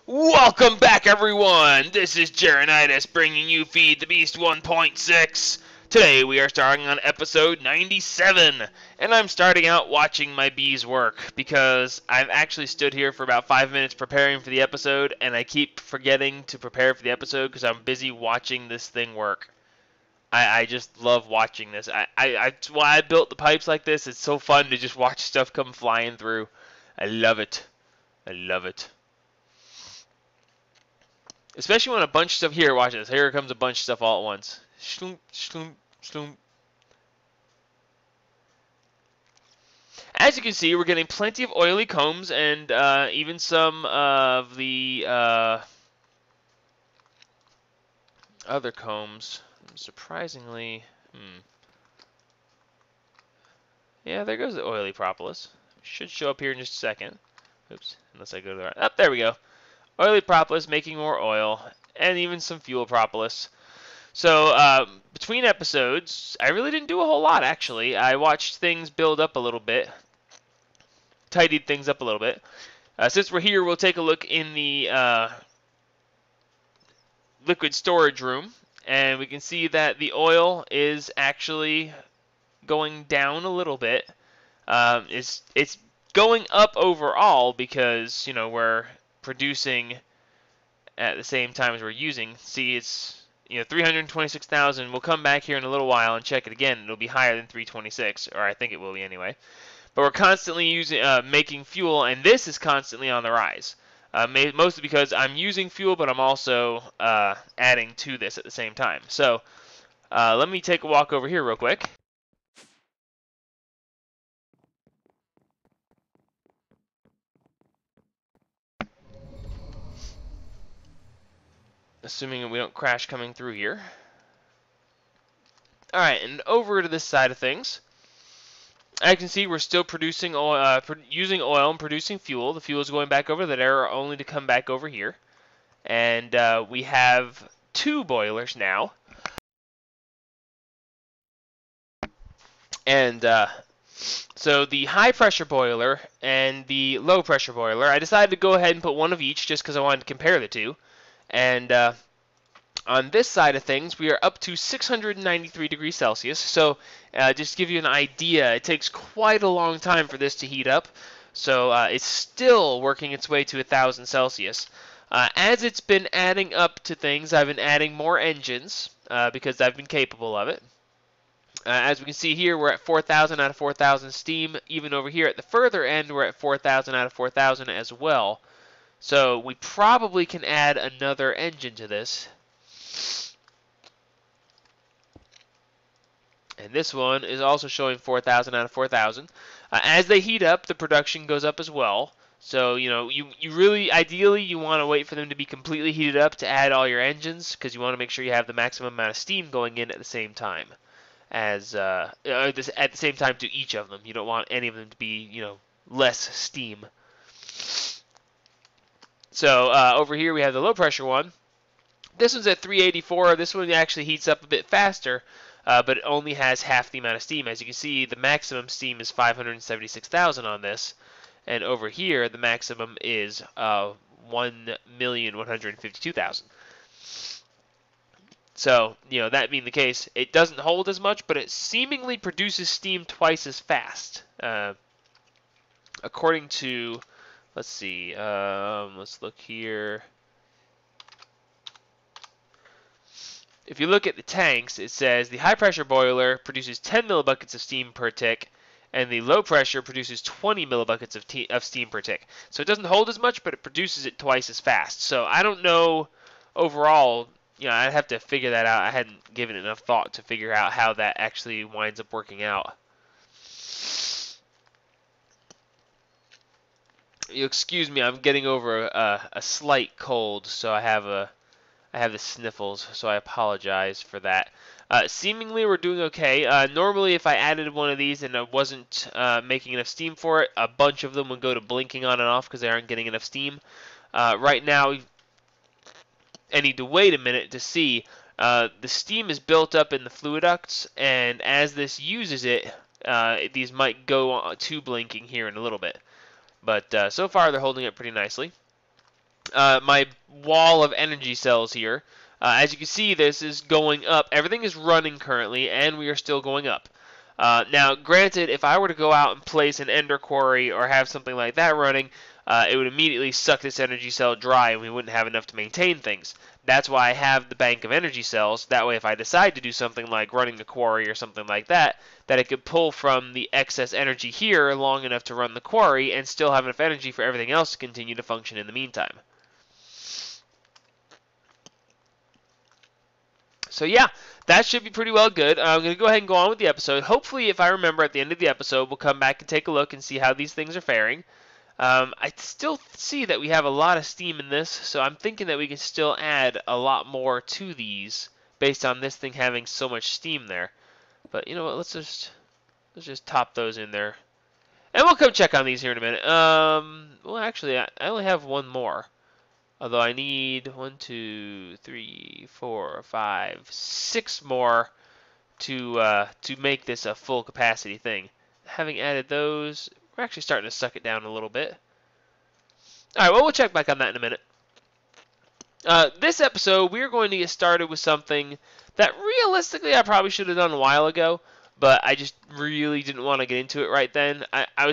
Welcome back, everyone! This is Jeronitis bringing you Feed the Beast 1.6. Today we are starting on episode 97, and I'm starting out watching my bees work because I've actually stood here for about 5 minutes preparing for the episode, and I keep forgetting to prepare for the episode because I'm busy watching this thing work. I just love watching this. That's why I built the pipes like this. It's so fun to just watch stuff come flying through. I love it. I love it. Especially when a bunch of stuff here, watch this. Here comes a bunch of stuff all at once. Shloomp, shloomp, shloomp. As you can see, we're getting plenty of oily combs and even some of the other combs. Surprisingly, yeah, there goes the oily propolis. Should show up here in just a second. Oops, unless I go to the right. Oh, there we go. Oily propolis making more oil, and even some fuel propolis. So, between episodes, I really didn't do a whole lot, actually. I watched things build up a little bit, tidied things up a little bit. Since we're here, we'll take a look in the liquid storage room, and we can see that the oil is actually going down a little bit. It's going up overall because, you know, we're producing at the same time as we're using. See, it's 326,000. We'll come back here in a little while and check it again. It'll be higher than 326, or I think it will be anyway. But we're constantly using making fuel, and this is constantly on the rise. Mostly because I'm using fuel, but I'm also adding to this at the same time. So let me take a walk over here real quick. Assuming we don't crash coming through here. Alright, and over to this side of things. I can see we're still producing oil, using oil and producing fuel. The fuel is going back over there, only to come back over here. And we have 2 boilers now. And so the high pressure boiler and the low pressure boiler, I decided to go ahead and put one of each just because I wanted to compare the two. And on this side of things, we are up to 693 degrees Celsius. So just to give you an idea, it takes quite a long time for this to heat up. So it's still working its way to 1,000 Celsius. As it's been adding up to things, I've been adding more engines because I've been capable of it. As we can see here, we're at 4,000 out of 4,000 steam. Even over here at the further end, we're at 4,000 out of 4,000 as well. So we probably can add another engine to this. And this one is also showing 4,000 out of 4,000. As they heat up, the production goes up as well. So, you really, ideally, you want to wait for them to be completely heated up to add all your engines, because you want to make sure you have the maximum amount of steam going in at the same time. At the same time to each of them. You don't want any of them to be, less steam. So over here we have the low pressure one. This one's at 384. This one actually heats up a bit faster, but it only has half the amount of steam. As you can see, the maximum steam is 576,000 on this, and over here the maximum is 1,152,000. So, that being the case, it doesn't hold as much, but it seemingly produces steam twice as fast. According to, let's see, let's look here. If you look at the tanks, it says the high pressure boiler produces 10 millibuckets of steam per tick, and the low pressure produces 20 millibuckets of steam per tick. So it doesn't hold as much, but it produces it twice as fast. So I don't know overall. I'd have to figure that out. I hadn't given enough thought to figure out how that actually winds up working out. You excuse me, I'm getting over a slight cold, so I have the sniffles, so I apologize for that. Seemingly we're doing okay. Normally if I added one of these and I wasn't making enough steam for it, a bunch of them would go to blinking on and off because they aren't getting enough steam. Right now, I need to wait a minute to see. The steam is built up in the fluid ducts, and as this uses it, these might go to blinking here in a little bit. But so far they're holding it pretty nicely. my wall of energy cells here. As you can see, this is going up. Everything is running currently, and we are still going up. Now, granted, if I were to go out and place an ender quarry or have something like that running, it would immediately suck this energy cell dry, and we wouldn't have enough to maintain things. That's why I have the bank of energy cells. That way, if I decide to do something like running the quarry or something like that, that it could pull from the excess energy here long enough to run the quarry and still have enough energy for everything else to continue to function in the meantime. So yeah, that should be pretty well good. I'm going to go ahead and go on with the episode. Hopefully, if I remember at the end of the episode, we'll come back and take a look and see how these things are faring. I still see that we have a lot of steam in this, so I'm thinking that we can still add a lot more to these based on this thing having so much steam there. But you know what? Let's just top those in there, and we'll come check on these here in a minute. Well, actually, I only have one more. Although I need 1, 2, 3, 4, 5, 6 more to make this a full capacity thing. Having added those, we're actually starting to suck it down a little bit. All right, well, we'll check back on that in a minute. This episode, we're going to get started with something that realistically I probably should have done a while ago, but I just really didn't want to get into it right then. I'm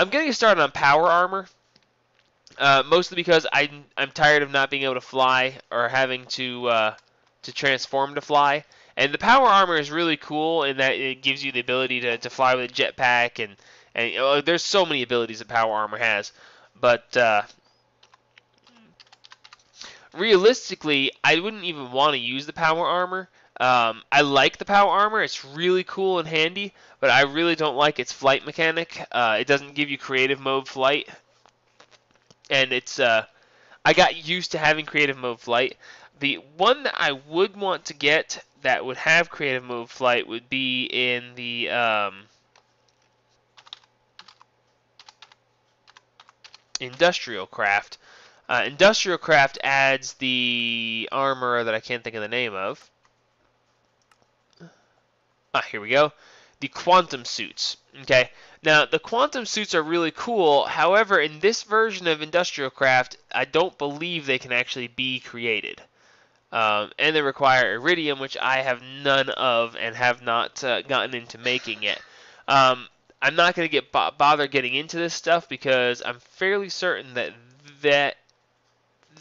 getting started on power armor. Mostly because I'm tired of not being able to fly or having to transform to fly. And the power armor is really cool in that it gives you the ability to fly with a jetpack, and there's so many abilities that power armor has. But realistically, I wouldn't even want to use the power armor. I like the power armor. It's really cool and handy, but I really don't like its flight mechanic. It doesn't give you creative mode flight. And I got used to having creative mode flight. The one that I would want to get that would have creative mode flight would be in the industrial craft. Industrial craft adds the armor that I can't think of the name of. Here we go. The quantum suits. Okay. Now, the quantum suits are really cool. However, in this version of Industrial Craft, I don't believe they can actually be created. And they require iridium, which I have none of and have not gotten into making yet. I'm not going to get bother getting into this stuff because I'm fairly certain that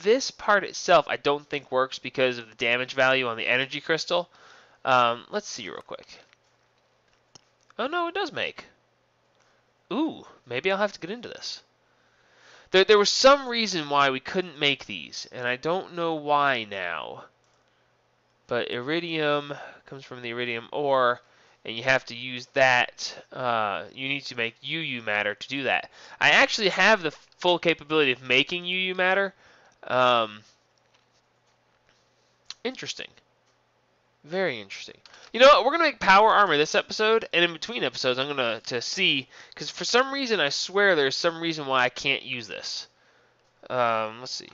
this part itself I don't think works because of the damage value on the energy crystal. Let's see real quick. Oh, no, it does make. Ooh, maybe I'll have to get into this. There was some reason why we couldn't make these, and I don't know why now. But iridium comes from the iridium ore, and you have to use that. You need to make UU matter to do that. I actually have the full capability of making UU matter. Interesting. Very interesting. You know what? We're going to make power armor this episode, and in between episodes, I'm going to see, because for some reason, I swear there's some reason why I can't use this. Let's see.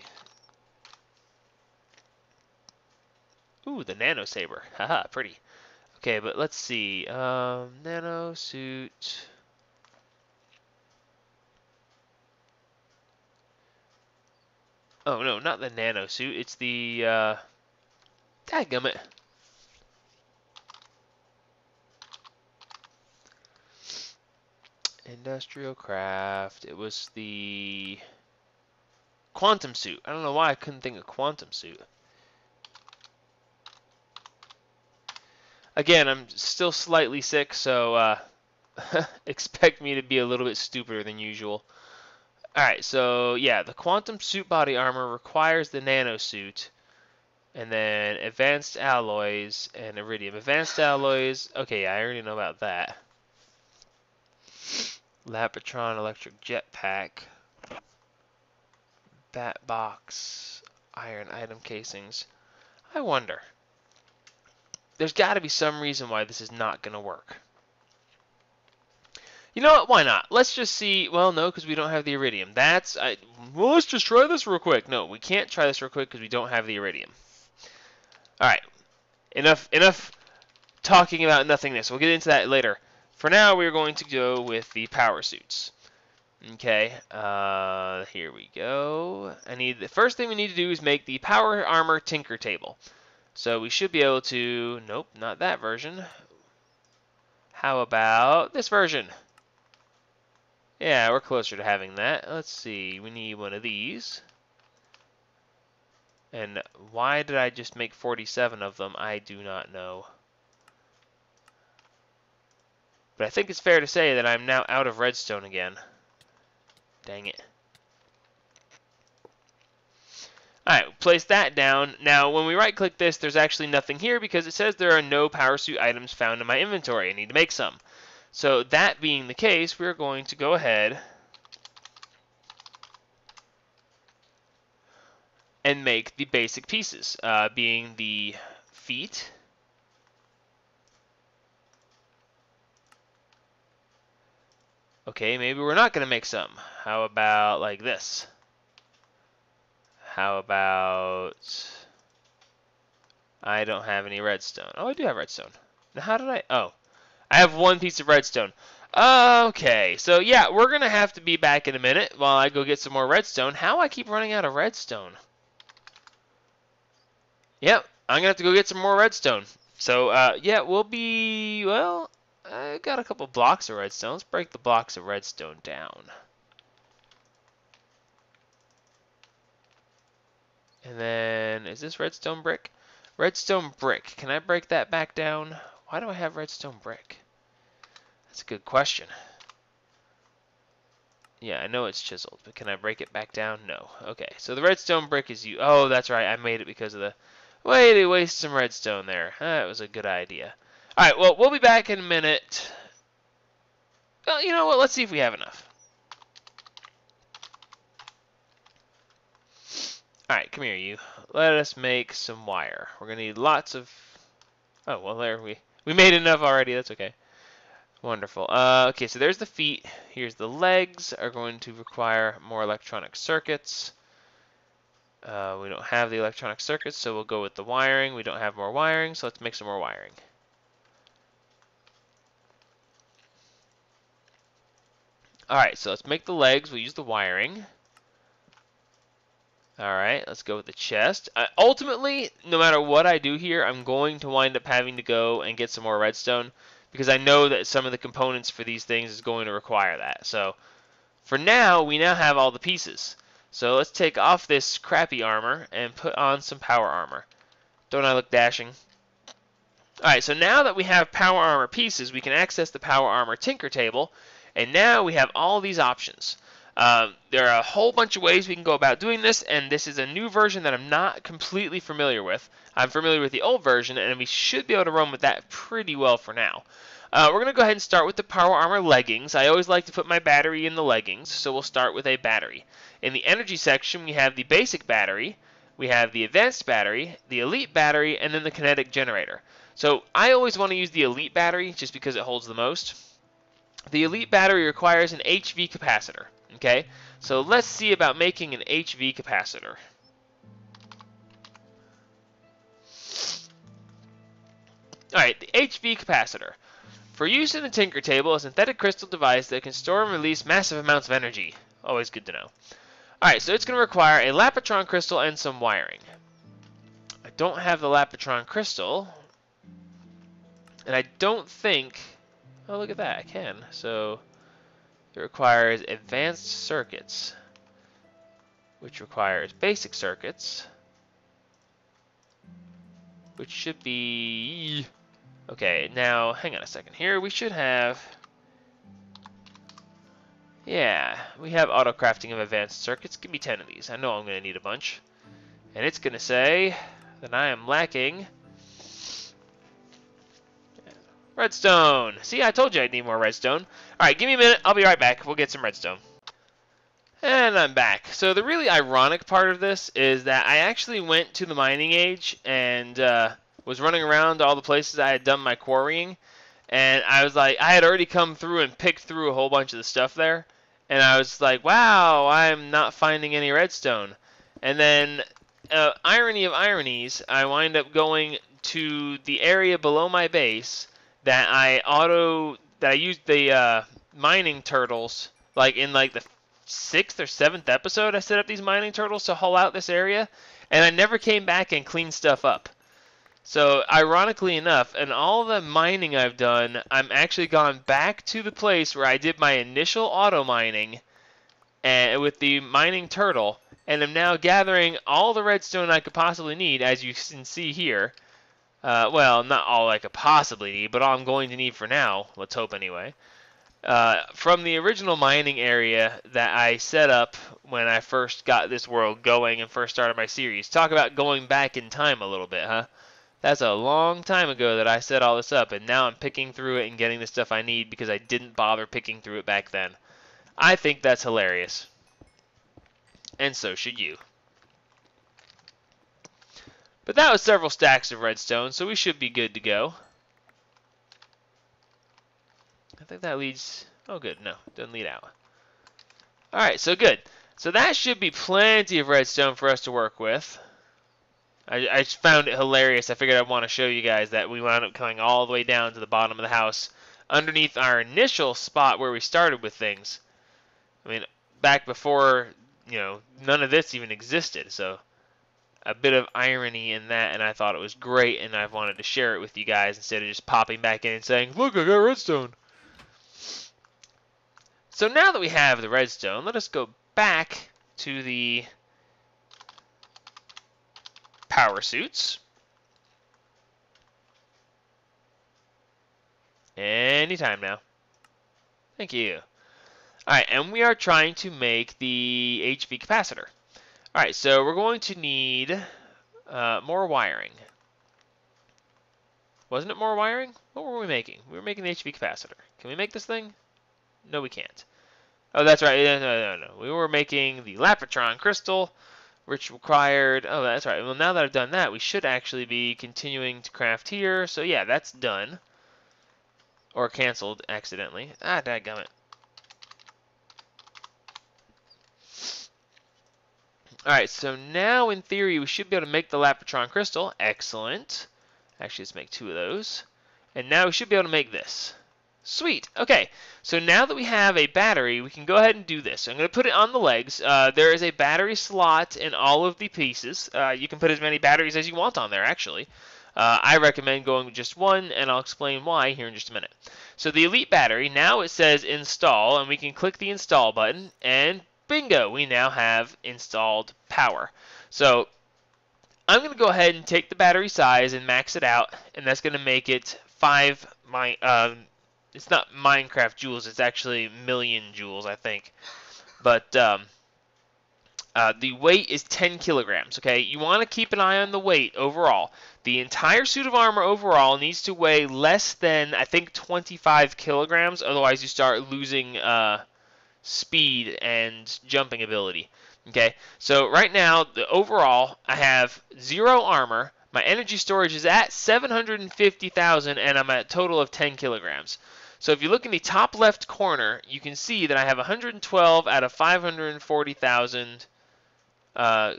Ooh, the nano saber. Haha, pretty. Okay, but let's see. Nano suit. Oh, no, not the nano suit. It's the, dadgummit. Industrial craft. It was the quantum suit. I don't know why I couldn't think of quantum suit. Again, I'm still slightly sick, so expect me to be a little bit stupider than usual. Alright, so yeah, the quantum suit body armor requires the nano suit. And then advanced alloys and iridium. Advanced alloys, okay, I already know about that. Lapatron electric jetpack. Bat box. Iron item casings. I wonder. There's got to be some reason why this is not going to work. You know what? Why not? Let's just see. Well, no, because we don't have the iridium. Well, let's just try this real quick. No, we can't try this real quick because we don't have the iridium. All right. Enough talking about nothingness. We'll get into that later. For now, we're going to go with the power suits. Okay, here we go. The first thing we need to do is make the power armor tinker table. So we should be able to, nope, not that version. How about this version? Yeah, we're closer to having that. Let's see, we need one of these. And why did I just make 47 of them? I do not know. But I think it's fair to say that I'm now out of redstone again. Dang it. Alright, place that down. Now, when we right-click this, there's actually nothing here because it says there are no power suit items found in my inventory. I need to make some. So, that being the case, we're going to go ahead and make the basic pieces, being the feet, okay, maybe we're not going to make some. How about like this? How about... I don't have any redstone. Oh, I do have redstone. Now, how did I... Oh, I have one piece of redstone. Okay, so yeah, we're going to have to be back in a minute while I go get some more redstone. How I keep running out of redstone? Yep, I'm going to have to go get some more redstone. So, yeah, we'll be... Well, I got a couple blocks of redstone. Let's break the blocks of redstone down. And then, is this redstone brick? Redstone brick. Can I break that back down? Why do I have redstone brick? That's a good question. Yeah, I know it's chiseled, but can I break it back down? No. Okay, so the redstone brick is you. Oh, that's right. I made it because of the way they waste some redstone there. That was a good idea. All right, well, we'll be back in a minute. Well, you know what? Let's see if we have enough. Alright, come here, you. Let us make some wire. We're going to need lots of... Oh, well, there we made enough already. That's okay. Wonderful. Okay, so there's the feet. Here's the legs. Are going to require more electronic circuits. We don't have the electronic circuits, so we'll go with the wiring. We don't have more wiring, so let's make some more wiring. Alright, so let's make the legs. We'll use the wiring. Alright, let's go with the chest. Ultimately, no matter what I do here, I'm going to wind up having to go and get some more redstone because I know that some of the components for these things is going to require that. So, for now, we now have all the pieces. So let's take off this crappy armor and put on some power armor. Don't I look dashing? Alright, so now that we have power armor pieces, we can access the power armor tinker table, and now we have all these options. There are a whole bunch of ways we can go about doing this, and this is a new version that I'm not completely familiar with. I'm familiar with the old version, and we should be able to run with that pretty well for now. We're going to go ahead and start with the power armor leggings. I always like to put my battery in the leggings, so we'll start with a battery. In the energy section, we have the basic battery, we have the advanced battery, the elite battery, and then the kinetic generator. So I always want to use the elite battery just because it holds the most. The elite battery requires an HV capacitor. Okay, so let's see about making an HV capacitor. Alright, the HV capacitor. For use in the tinker table, a synthetic crystal device that can store and release massive amounts of energy. Always good to know. Alright, so it's going to require a Lapotron crystal and some wiring. I don't have the Lapotron crystal. And I don't think... Oh, look at that, I can. So... It requires advanced circuits, which requires basic circuits, which should be... Okay, now, hang on a second here. We should have... Yeah, we have auto-crafting of advanced circuits. Give me 10 of these. I know I'm going to need a bunch. And it's going to say that I am lacking... redstone. See, I told you I'd need more redstone. Alright, give me a minute. I'll be right back. We'll get some redstone. And I'm back. So the really ironic part of this is that I actually went to the mining age and was running around to all the places I had done my quarrying. And I was like, I had already come through and picked through a whole bunch of the stuff there. And I was like, wow, I'm not finding any redstone. And then, irony of ironies, I wind up going to the area below my base that I used the mining turtles Like in like the 6th or 7th episode, I set up these mining turtles to haul out this area, and I never came back and cleaned stuff up. So, ironically enough, in all the mining I've done, I'm actually gone back to the place where I did my initial auto mining and with the mining turtle, and I'm now gathering all the redstone I could possibly need, as you can see here. Well, not all I could possibly need, but all I'm going to need for now. Let's hope anyway. From the original mining area that I set up when I first got this world going and first started my series. Talk about going back in time a little bit, huh? That's a long time ago that I set all this up, and now I'm picking through it and getting the stuff I need because I didn't bother picking through it back then. I think that's hilarious. And so should you. But that was several stacks of redstone, so we should be good to go. I think that leads... Oh, good. No, it doesn't lead out. Alright, so good. So that should be plenty of redstone for us to work with. I just found it hilarious. I figured I'd want to show you guys that we wound up coming all the way down to the bottom of the house underneath our initial spot where we started with things. I mean, back before, none of this even existed. So a bit of irony in that, and I thought it was great, and I wanted to share it with you guys instead of just popping back in and saying, look, I got redstone. So now that we have the redstone, let us go back to the power suits. Anytime now. Thank you. Alright, and we are trying to make the HV capacitor. Alright, so we're going to need more wiring. Wasn't it more wiring? What were we making? We were making the HV capacitor. Can we make this thing? No, we can't. Oh, that's right. No. We were making the Lapotron crystal, which required... Oh, that's right. Well, now that I've done that, we should actually be continuing to craft here. So, yeah, that's done. Or canceled accidentally. Ah, dadgummit. Alright, so now in theory we should be able to make the Lapotron crystal. Excellent. Actually, let's make 2 of those. And now we should be able to make this. Sweet. Okay, so now that we have a battery, we can go ahead and do this. I'm going to put it on the legs. There is a battery slot in all of the pieces. You can put as many batteries as you want on there, actually. I recommend going with just one, and I'll explain why here in just a minute. So the Elite battery, now it says install, and we can click the install button, and bingo, we now have installed power. So I'm going to go ahead and take the battery size and max it out, and that's going to make it 5 it's not Minecraft joules, it's actually million joules, I think. But the weight is 10 kilograms, okay? You want to keep an eye on the weight overall. The entire suit of armor overall needs to weigh less than, I think, 25 kilograms, otherwise you start losing speed and jumping ability. Okay, so right now, the overall, I have 0 armor. My energy storage is at 750,000, and I'm at a total of 10 kilograms. So if you look in the top left corner, you can see that I have 112 out of 540,000. Now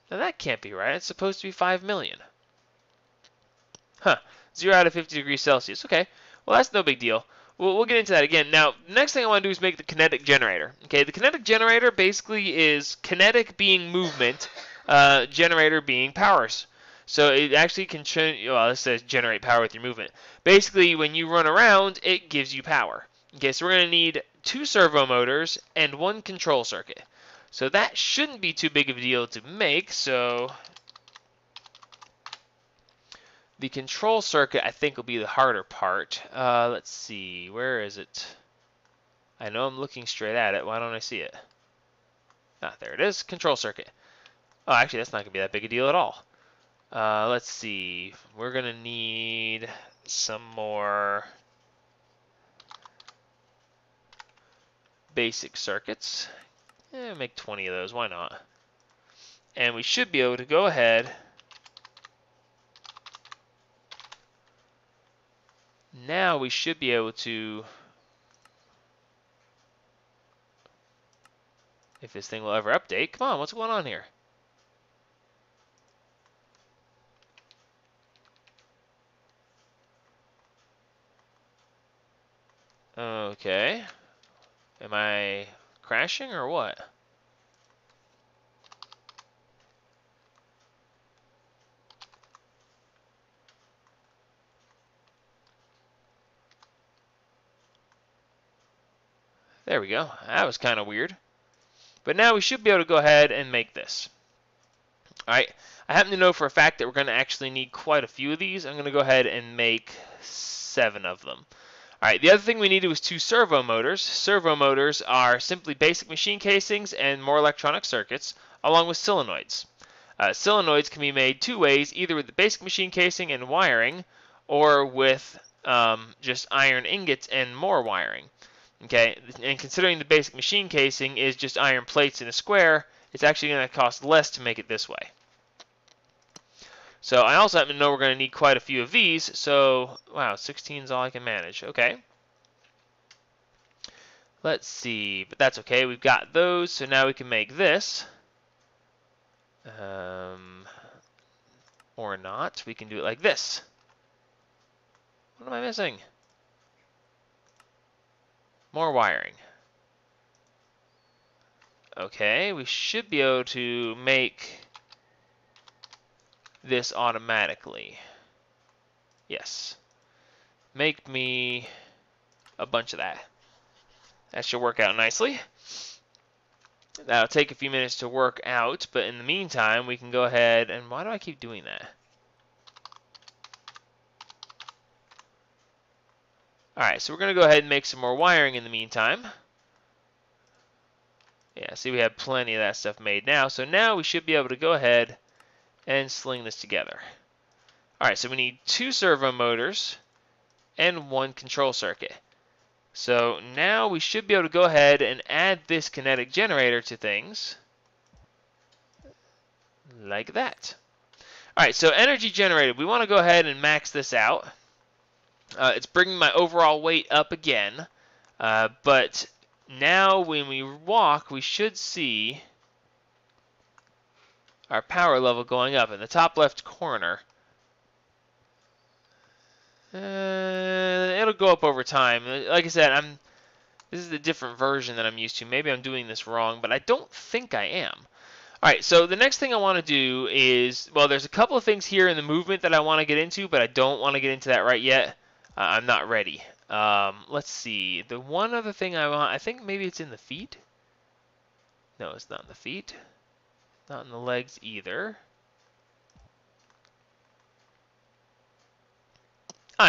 that can't be right. It's supposed to be 5 million. Huh. 0 out of 50 degrees Celsius. Okay. Well, that's no big deal. We'll get into that again. Now, the next thing I want to do is make the kinetic generator. Okay, the kinetic generator basically is kinetic being movement, generator being powers. So it actually can, well, this says generate power with your movement. Basically, when you run around, it gives you power. Okay, so we're going to need 2 servo motors and 1 control circuit. So that shouldn't be too big of a deal to make, so the control circuit, I think, will be the harder part. Let's see. Where is it? I know I'm looking straight at it. Why don't I see it? Ah, there it is. Control circuit. Oh, actually, that's not going to be that big a deal at all. Let's see. We're going to need some more basic circuits. Make 20 of those. Why not? And we should be able to go ahead... Now we should be able to, if this thing will ever update. Come on, what's going on here? Okay. Am I crashing or what? There we go. That was kind of weird. But now we should be able to go ahead and make this. Alright, I happen to know for a fact that we're going to actually need quite a few of these. I'm going to go ahead and make 7 of them. Alright, the other thing we needed was 2 servo motors. Servo motors are simply basic machine casings and more electronic circuits, along with solenoids. Solenoids can be made 2 ways, either with the basic machine casing and wiring, or with just iron ingots and more wiring. Okay, and considering the basic machine casing is just iron plates in a square, it's actually going to cost less to make it this way. So I also happen to know we're going to need quite a few of these, so, wow, 16 is all I can manage. Okay. Let's see, but that's okay, we've got those, so now we can make this. Or not, we can do it like this. What am I missing? More wiring. Okay, we should be able to make this automatically. Yes. Make me a bunch of that. That should work out nicely. That'll take a few minutes to work out, but in the meantime, we can go ahead and... Why do I keep doing that? Alright, so we're going to go ahead and make some more wiring in the meantime. Yeah, see, we have plenty of that stuff made now. So now we should be able to go ahead and sling this together. Alright, so we need 2 servo motors and 1 control circuit. So now we should be able to go ahead and add this kinetic generator to things. Like that. Alright, so energy generated. We want to go ahead and max this out. It's bringing my overall weight up again. But now when we walk, we should see our power level going up in the top left corner. It'll go up over time. Like I said, this is a different version that I'm used to. Maybe I'm doing this wrong, but I don't think I am. Alright, so the next thing I want to do is, well, there's a couple of things here in the movement that I want to get into, but I don't want to get into that right yet. I'm not ready. Let's see. The one other thing I want, I think maybe it's in the feet. No, it's not in the feet. Not in the legs either.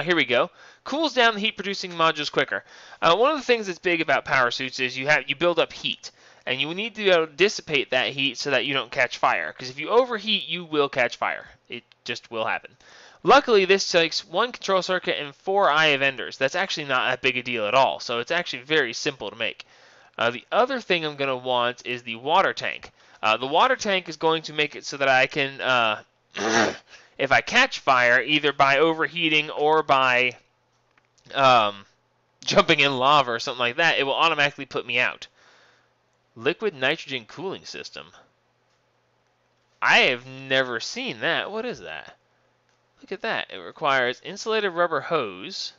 Here we go. Cools down the heat-producing modules quicker. One of the things that's big about power suits is you build up heat, and you need to be able to dissipate that heat so that you don't catch fire. Because if you overheat, you will catch fire. It just will happen. Luckily, this takes 1 control circuit and 4 eye of enders. That's actually not that big a deal at all, so it's actually very simple to make. The other thing I'm going to want is the water tank. The water tank is going to make it so that I can, if I catch fire, either by overheating or by jumping in lava or something like that, it will automatically put me out. Liquid nitrogen cooling system. I have never seen that. What is that? Look at that. It requires insulated rubber hose,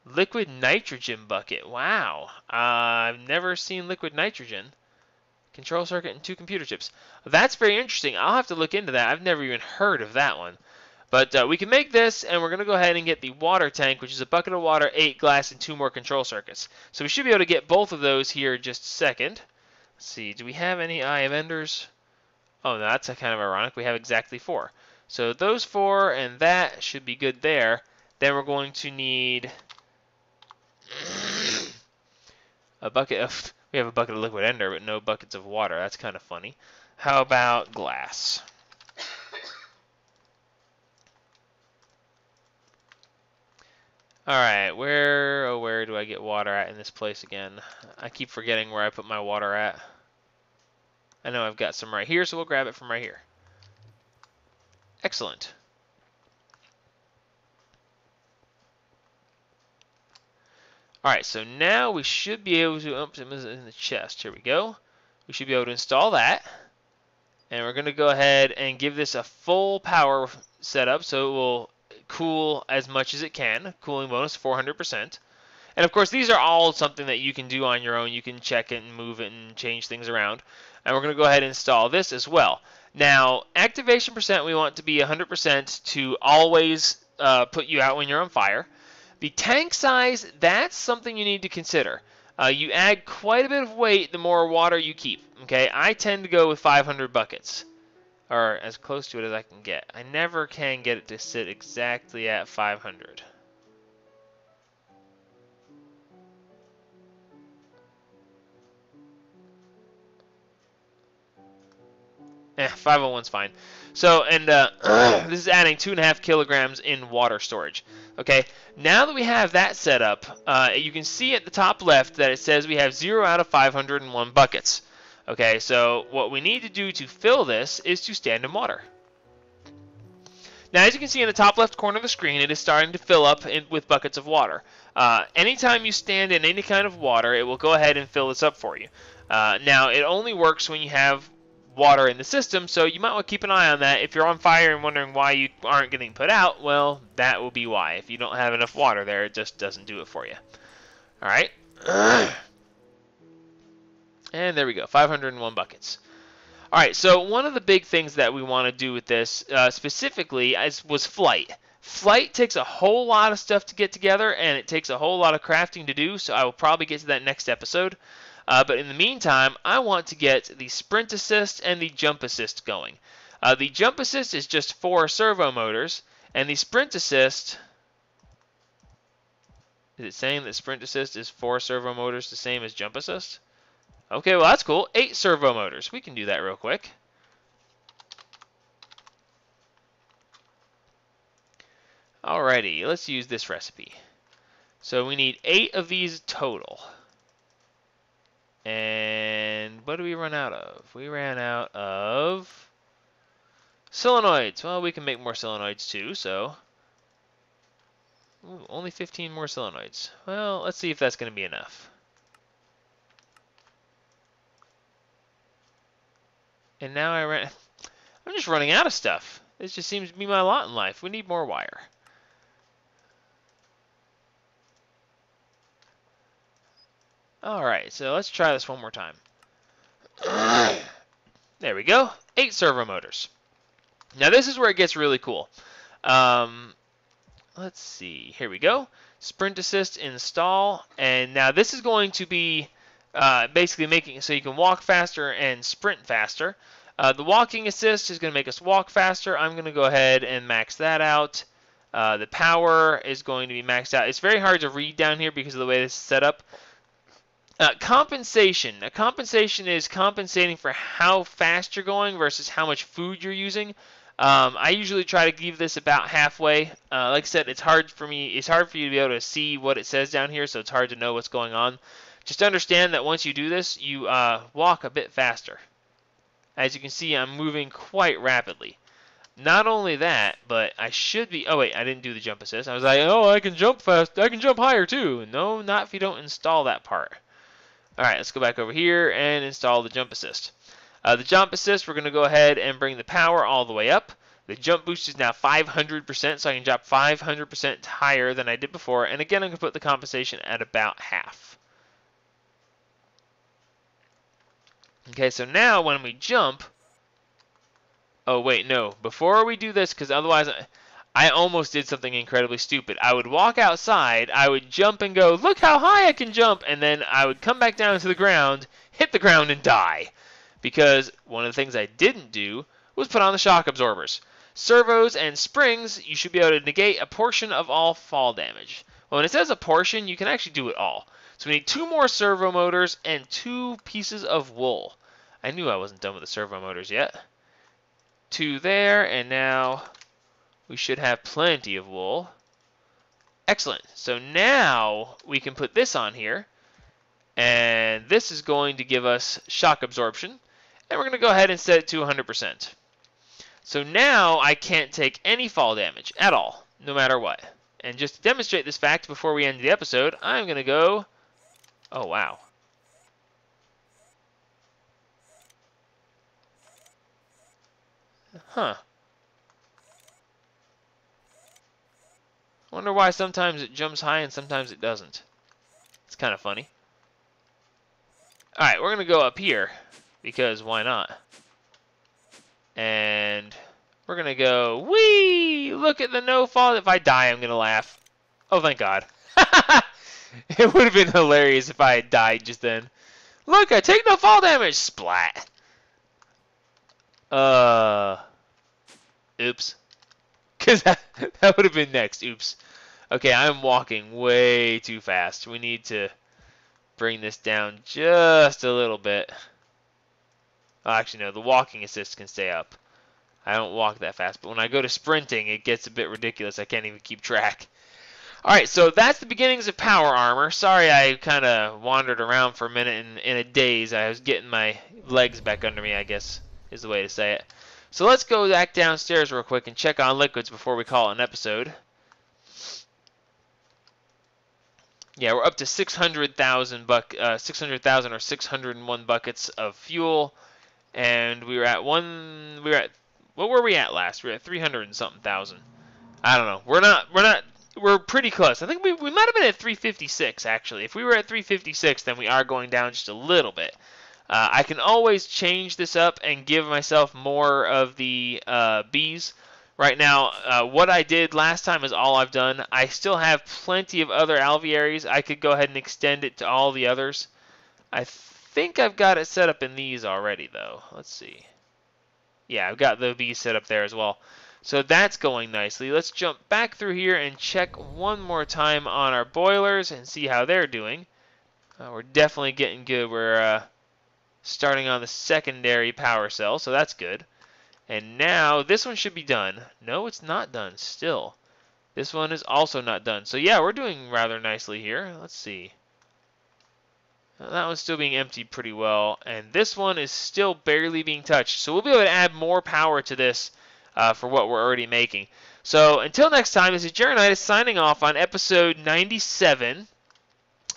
liquid nitrogen bucket. Wow. I've never seen liquid nitrogen. Control circuit and 2 computer chips. That's very interesting. I'll have to look into that. I've never even heard of that one. But we can make this, and we're going to go ahead and get the water tank, which is a bucket of water, 8 glass, and 2 more control circuits. So we should be able to get both of those here in just a second. Let's see. Do we have any eye of enders? Oh, no, that's kind of ironic. We have exactly 4. So those 4 and that should be good there. Then we're going to need a bucket of... We have a bucket of liquid ender, but no buckets of water. That's kind of funny. How about glass? Alright, where do I get water at in this place again? I keep forgetting where I put my water at. I know I've got some right here, so we'll grab it from right here. Excellent. Alright, so now we should be able to, oops, it was in the chest, here we go. We should be able to install that. And we're going to go ahead and give this a full power setup so it will cool as much as it can. Cooling bonus 400%. And of course, these are all something that you can do on your own. You can check it and move it and change things around. And we're going to go ahead and install this as well. Now, activation percent we want to be 100% to always put you out when you're on fire. The tank size, that's something you need to consider. You add quite a bit of weight the more water you keep. Okay, I tend to go with 500 buckets, or as close to it as I can get. I never can get it to sit exactly at 500. 501's fine. So, and this is adding 2.5 kilograms in water storage. Okay, now that we have that set up, you can see at the top left that it says we have 0 out of 501 buckets. Okay, so what we need to do to fill this is to stand in water. Now, as you can see in the top left corner of the screen, it is starting to fill up with buckets of water. Anytime you stand in any kind of water, it will go ahead and fill this up for you. Now, it only works when you have water in the system, so you might want to keep an eye on that. If you're on fire and wondering why you aren't getting put out, well, that will be why. If you don't have enough water there, it just doesn't do it for you. Alright. And there we go, 501 buckets. Alright, so one of the big things that we want to do with this specifically was flight. Flight takes a whole lot of stuff to get together, and it takes a whole lot of crafting to do, so I will probably get to that next episode. But in the meantime, I want to get the sprint assist and the jump assist going. The jump assist is just 4 servo motors, and the sprint assist... Is it saying that sprint assist is 4 servo motors, the same as jump assist? Okay, well that's cool. 8 servo motors. We can do that real quick. Alrighty, let's use this recipe. So we need 8 of these total. And what do we run out of? We ran out of solenoids. Well, we can make more solenoids too, so... Ooh, only 15 more solenoids. Well, let's see if that's going to be enough. And now I'm just running out of stuff. This just seems to be my lot in life. We need more wire. Alright, so let's try this one more time. There we go. 8 servo motors. Now this is where it gets really cool. Let's see. Here we go. Sprint assist install. And now this is going to be basically making it so you can walk faster and sprint faster. The walking assist is going to make us walk faster. I'm going to go ahead and max that out. The power is going to be maxed out. It's very hard to read down here because of the way this is set up. Compensation. Now, compensation is compensating for how fast you're going versus how much food you're using. I usually try to give this about halfway. Like I said, it's hard for me. It's hard for you to be able to see what it says down here, so it's hard to know what's going on. Just understand that once you do this, you walk a bit faster. As you can see, I'm moving quite rapidly. Not only that, but I should be... Oh, wait, I didn't do the jump assist. I was like, oh, I can jump fast. I can jump higher, too. No, not if you don't install that part. Alright, let's go back over here and install the jump assist. The jump assist, we're going to go ahead and bring the power all the way up. The jump boost is now 500%, so I can jump 500% higher than I did before. And again, I'm going to put the compensation at about half. Okay, so now when we jump... Oh, wait, no. Before we do this, because otherwise... I almost did something incredibly stupid. I would walk outside, I would jump and go, look how high I can jump, and then I would come back down to the ground, hit the ground, and die. Because one of the things I didn't do was put on the shock absorbers. Servos and springs, you should be able to negate a portion of all fall damage. Well, when it says a portion, you can actually do it all. So we need 2 more servo motors and 2 pieces of wool. I knew I wasn't done with the servo motors yet. 2 there, and now... we should have plenty of wool. Excellent. So now we can put this on here. And this is going to give us shock absorption. And we're going to go ahead and set it to 100%. So now I can't take any fall damage at all, no matter what. And just to demonstrate this fact before we end the episode, I'm going to go... Oh, wow. Huh. I wonder why sometimes it jumps high and sometimes it doesn't. It's kind of funny. Alright, we're going to go up here, because why not? And we're going to go, whee! Look at the no fall. If I die, I'm going to laugh. Oh, thank God. It would have been hilarious if I had died just then. Look, I take no fall damage. Splat. Oops. Because that would have been next. Oops. Okay, I'm walking way too fast. We need to bring this down just a little bit. Oh, actually, no, the walking assist can stay up. I don't walk that fast, but when I go to sprinting, it gets a bit ridiculous. I can't even keep track. Alright, so that's the beginnings of power armor. Sorry I kind of wandered around for a minute in a daze. I was getting my legs back under me, I guess, is the way to say it. So let's go back downstairs real quick and check on liquids before we call it an episode. Yeah, we're up to 600,000 or 601 buckets of fuel, and we were at what were we at last? We were at 300 and something thousand. I don't know. We're pretty close. I think we might have been at 356 actually. If we were at 356, then we are going down just a little bit. I can always change this up and give myself more of the bees. Right now, what I did last time is all I've done. I still have plenty of other alvearies. I could go ahead and extend it to all the others. I think I've got it set up in these already, though. Let's see. Yeah, I've got the bees set up there as well. So that's going nicely. Let's jump back through here and check one more time on our boilers and see how they're doing. We're definitely getting good. We're starting on the secondary power cell, so that's good. And now, this one should be done. No, it's not done still. This one is also not done. So yeah, we're doing rather nicely here. Let's see. That one's still being emptied pretty well. And this one is still barely being touched. So we'll be able to add more power to this for what we're already making. So until next time, this is Jeronitis signing off on episode 97.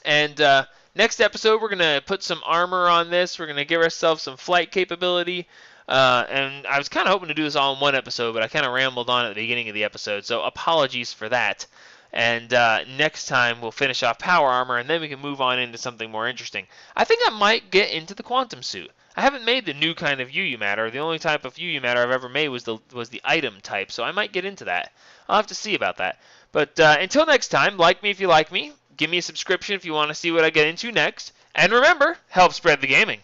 And next episode, we're going to put some armor on this. We're going to give ourselves some flight capability. And I was kind of hoping to do this all in one episode, but I kind of rambled on at the beginning of the episode, so apologies for that. And next time we'll finish off power armor, and then we can move on into something more interesting. I think I might get into the quantum suit. I haven't made the new kind of UU matter. The only type of UU matter I've ever made was the item type, so I might get into that. I'll have to see about that. But until next time, like me if you like me. Give me a subscription if you want to see what I get into next. And remember, help spread the gaming.